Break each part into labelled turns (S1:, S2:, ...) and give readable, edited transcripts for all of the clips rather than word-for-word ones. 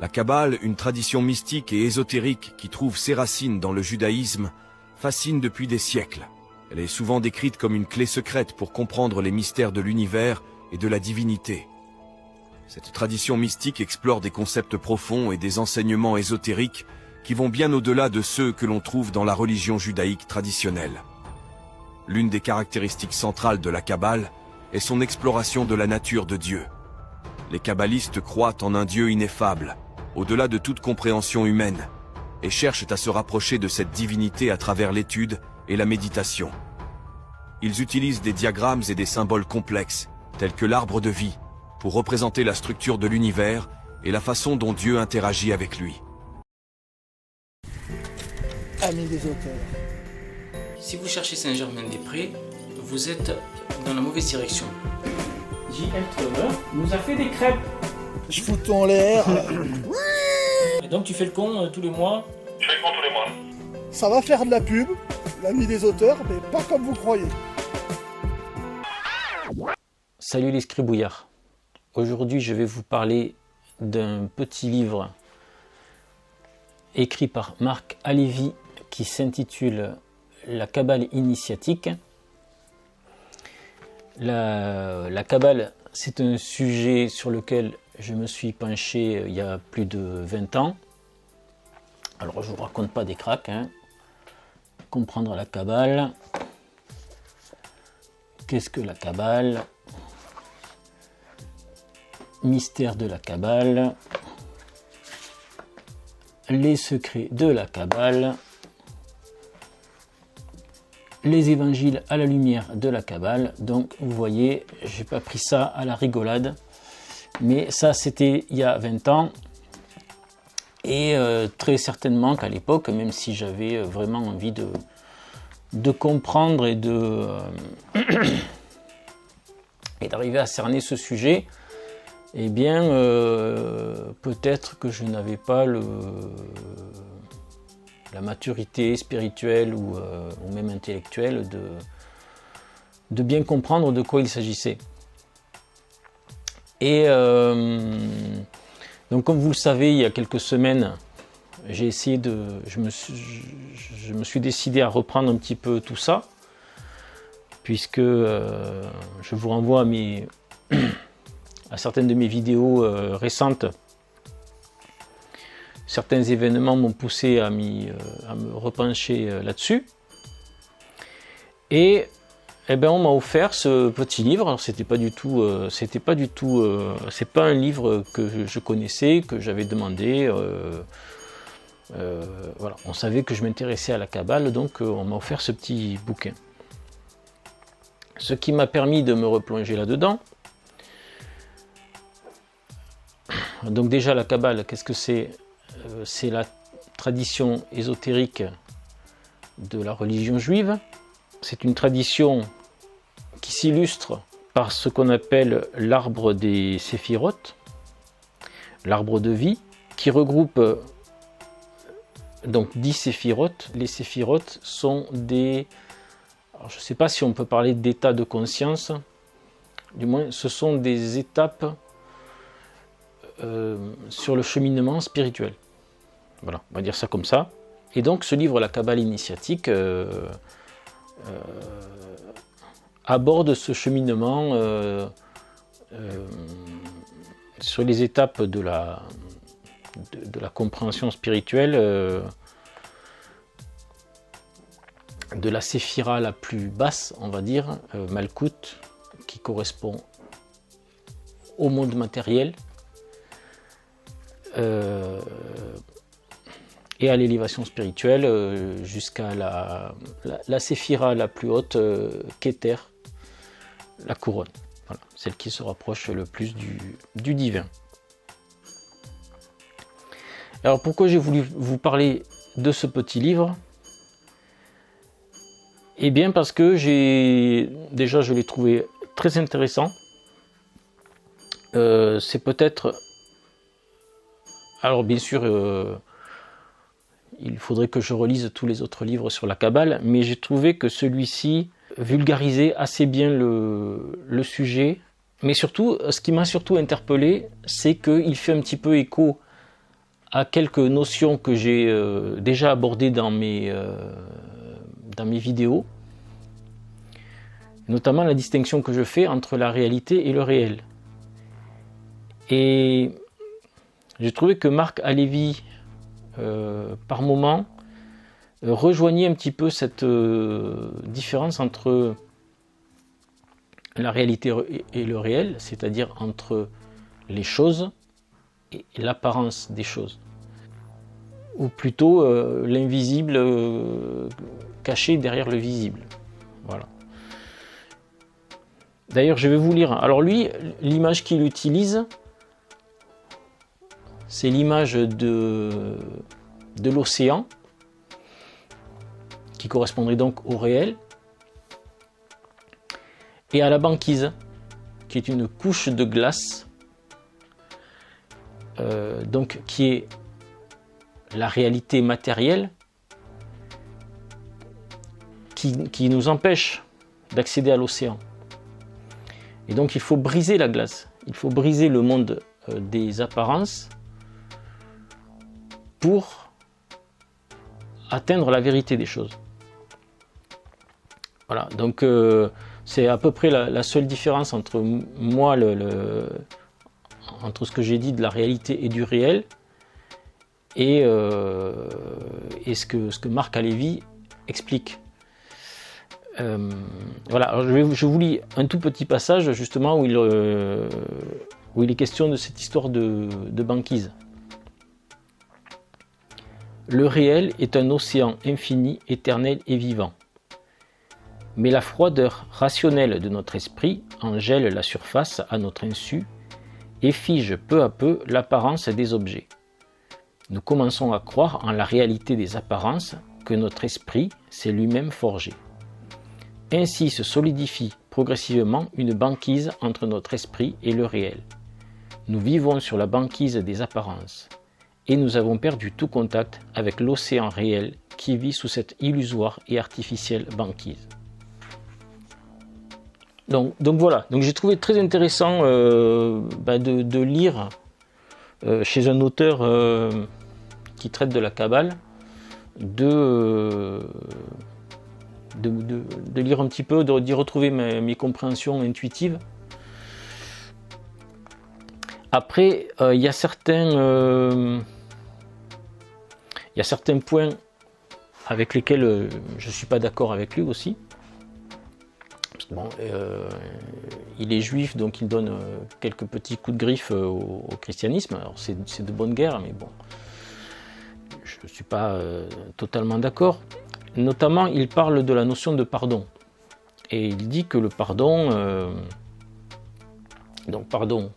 S1: La Kabbale, une tradition mystique et ésotérique qui trouve ses racines dans le judaïsme, fascine depuis des siècles. Elle est souvent décrite comme une clé secrète pour comprendre les mystères de l'univers et de la divinité. Cette tradition mystique explore des concepts profonds et des enseignements ésotériques qui vont bien au-delà de ceux que l'on trouve dans la religion judaïque traditionnelle. L'une des caractéristiques centrales de la Kabbale est son exploration de la nature de Dieu. Les kabbalistes croient en un Dieu ineffable, au-delà de toute compréhension humaine, et cherchent à se rapprocher de cette divinité à travers l'étude et la méditation. Ils utilisent des diagrammes et des symboles complexes, tels que l'arbre de vie, pour représenter la structure de l'univers et la façon dont Dieu interagit avec lui.
S2: Amis des auteurs.
S3: Si vous cherchez Saint-Germain-des-Prés, vous êtes dans la mauvaise direction.
S4: J.F. Trevor nous a fait des crêpes.
S2: Je fous tout en l'air.
S4: Et donc tu fais le con tous les mois?
S5: Je fais le con tous les mois.
S2: Ça va faire de la pub, l'ami des auteurs, mais pas comme vous croyez.
S4: Salut les scribouillards. Aujourd'hui je vais vous parler d'un petit livre écrit par Marc Halévy qui s'intitule La Kabbale initiatique. La Kabbale, c'est un sujet sur lequel je me suis penché il y a plus de 20 ans. Alors je ne vous raconte pas des cracks, hein. Comprendre la Kabbale. Qu'est-ce que la Kabbale? Mystère de la Kabbale. Les secrets de la Kabbale. Les évangiles à la lumière de la Kabbale. Donc vous voyez, j'ai pas pris ça à la rigolade, mais ça c'était il y a 20 ans, et très certainement qu'à l'époque, même si j'avais vraiment envie de comprendre et et d'arriver à cerner ce sujet, eh bien peut-être que je n'avais pas la maturité spirituelle ou même intellectuelle de bien comprendre de quoi il s'agissait. Et donc comme vous le savez, il y a quelques semaines, j'ai essayé je me suis décidé à reprendre un petit peu tout ça, puisque je vous renvoie à certaines de mes vidéos récentes. Certains événements m'ont poussé à me repencher là-dessus. Et eh ben, on m'a offert ce petit livre. Alors c'est pas un livre que je connaissais, que j'avais demandé. Voilà, on savait que je m'intéressais à la Kabbale, donc on m'a offert ce petit bouquin. Ce qui m'a permis de me replonger là-dedans. Donc déjà la Kabbale, qu'est-ce que c'est? C'est la tradition ésotérique de la religion juive. C'est une tradition qui s'illustre par ce qu'on appelle l'arbre des séphirotes, l'arbre de vie, qui regroupe donc 10 séphirotes. Les séphirotes sont alors je ne sais pas si on peut parler d'état de conscience, du moins ce sont des étapes sur le cheminement spirituel. Voilà, on va dire ça comme ça. Et donc ce livre, la Kabbale initiatique, aborde ce cheminement sur les étapes de la compréhension spirituelle, de la séphira la plus basse, on va dire, Malkout, qui correspond au monde matériel, et à l'élévation spirituelle jusqu'à la séphira la plus haute, Keter, la couronne, voilà, celle qui se rapproche le plus du divin. Alors pourquoi j'ai voulu vous parler de ce petit livre? Eh bien parce que je l'ai trouvé très intéressant. C'est peut-être... Alors bien sûr, il faudrait que je relise tous les autres livres sur la Kabbale, mais j'ai trouvé que celui-ci vulgarisait assez bien le sujet. Mais surtout, ce qui m'a surtout interpellé, c'est qu'il fait un petit peu écho à quelques notions que j'ai déjà abordées dans mes vidéos, notamment la distinction que je fais entre la réalité et le réel. Et j'ai trouvé que Marc Halévy, par moment, rejoignait un petit peu cette différence entre la réalité et le réel, c'est-à-dire entre les choses et l'apparence des choses, ou plutôt l'invisible caché derrière le visible. Voilà. D'ailleurs, je vais vous lire. Alors lui, l'image qu'il utilise, c'est l'image de l'océan, qui correspondrait donc au réel, et à la banquise, qui est une couche de glace, donc qui est la réalité matérielle, qui nous empêche d'accéder à l'océan. Et donc il faut briser la glace, il faut briser le monde des apparences pour atteindre la vérité des choses. Voilà, donc c'est à peu près la seule différence entre moi, entre ce que j'ai dit de la réalité et du réel, et ce que Marc Halévy explique. Voilà, alors je vous lis un tout petit passage justement où il est question de cette histoire de banquise. Le réel est un océan infini, éternel et vivant. Mais la froideur rationnelle de notre esprit en gèle la surface à notre insu et fige peu à peu l'apparence des objets. Nous commençons à croire en la réalité des apparences que notre esprit s'est lui-même forgé. Ainsi se solidifie progressivement une banquise entre notre esprit et le réel. Nous vivons sur la banquise des apparences, et nous avons perdu tout contact avec l'océan réel qui vit sous cette illusoire et artificielle banquise. Donc voilà, donc j'ai trouvé très intéressant de lire chez un auteur qui traite de la Kabbale, de lire un petit peu, d'y retrouver mes compréhensions intuitives. Après, il y a certains points avec lesquels je ne suis pas d'accord avec lui aussi. Bon, il est juif, donc il donne quelques petits coups de griffe au christianisme. Alors c'est de bonne guerre, mais bon, je ne suis pas totalement d'accord. Notamment, il parle de la notion de pardon. Et il dit que le pardon,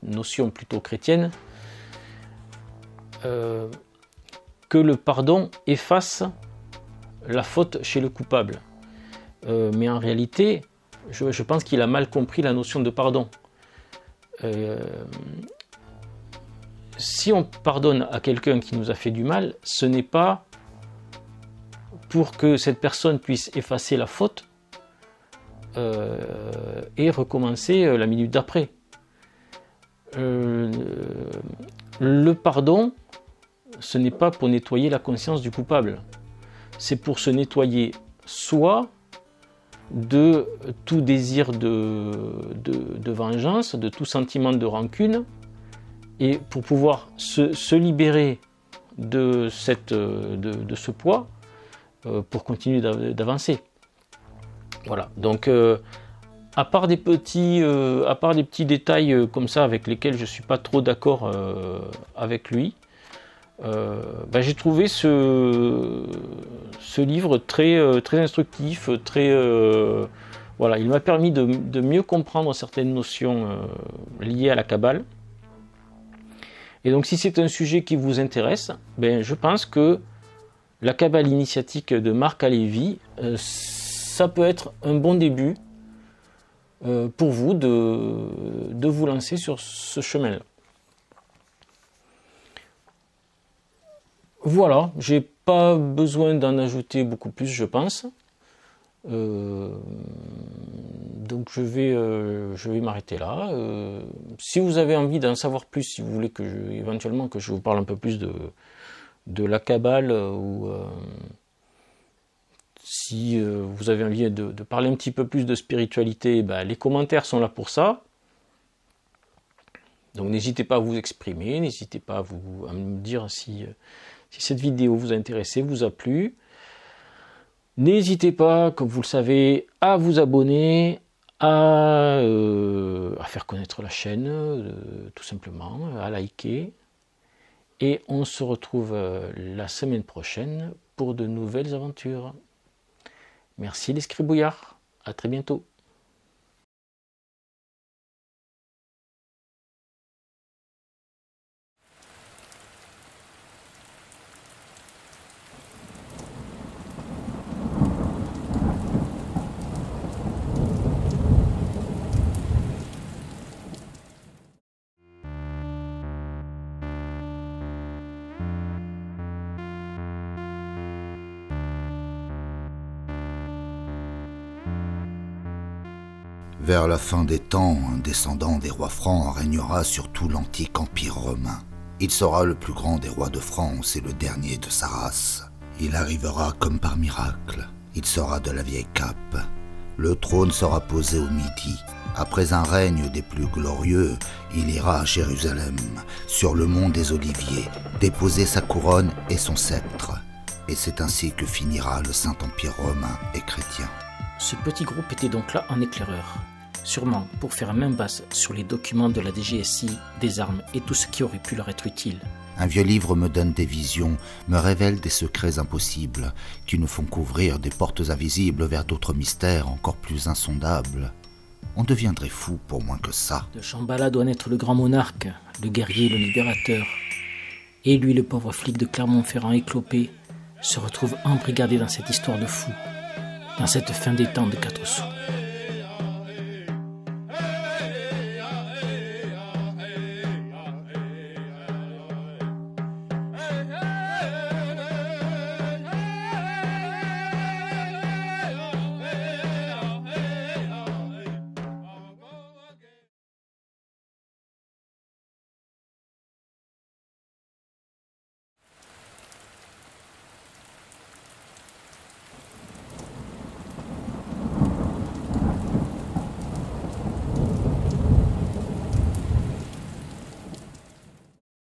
S4: notion plutôt chrétienne, que le pardon efface la faute chez le coupable. Mais en réalité, je pense qu'il a mal compris la notion de pardon. Si on pardonne à quelqu'un qui nous a fait du mal, ce n'est pas pour que cette personne puisse effacer la faute et recommencer la minute d'après. Le pardon, ce n'est pas pour nettoyer la conscience du coupable. C'est pour se nettoyer soi de tout désir de vengeance, de tout sentiment de rancune, et pour pouvoir se libérer de ce poids pour continuer d'avancer. Voilà, donc à part des petits détails comme ça avec lesquels je ne suis pas trop d'accord avec lui, j'ai trouvé ce livre très, très instructif, voilà, il m'a permis de mieux comprendre certaines notions liées à la Kabbale. Et donc si c'est un sujet qui vous intéresse, je pense que la Kabbale initiatique de Marc Halévy, ça peut être un bon début pour vous de vous lancer sur ce chemin-là. Voilà, j'ai pas besoin d'en ajouter beaucoup plus, je pense. Donc je vais m'arrêter là. Si vous avez envie d'en savoir plus, si vous voulez éventuellement que je vous parle un peu plus de la Kabbale, ou si vous avez envie de parler un petit peu plus de spiritualité, les commentaires sont là pour ça. Donc n'hésitez pas à vous exprimer, n'hésitez pas à me dire si cette vidéo vous a intéressé, vous a plu. N'hésitez pas, comme vous le savez, à vous abonner, à faire connaître la chaîne, tout simplement, à liker. Et on se retrouve la semaine prochaine pour de nouvelles aventures. Merci les scribouillards, à très bientôt.
S5: Vers la fin des temps, un descendant des rois francs régnera sur tout l'antique empire romain. Il sera le plus grand des rois de France et le dernier de sa race. Il arrivera comme par miracle. Il sera de la vieille Cape. Le trône sera posé au midi. Après un règne des plus glorieux, il ira à Jérusalem, sur le mont des Oliviers, déposer sa couronne et son sceptre. Et c'est ainsi que finira le Saint-Empire romain et chrétien.
S3: Ce petit groupe était donc là en éclaireur, sûrement pour faire main basse sur les documents de la DGSI, des armes et tout ce qui aurait pu leur être utile.
S5: Un vieux livre me donne des visions, me révèle des secrets impossibles, qui nous font couvrir des portes invisibles vers d'autres mystères encore plus insondables. On deviendrait fou pour moins que ça.
S3: De Shambhala doit naître le grand monarque, le guerrier, le libérateur. Et lui, le pauvre flic de Clermont-Ferrand éclopé, se retrouve embrigadé dans cette histoire de fou, dans cette fin des temps de 4 sous.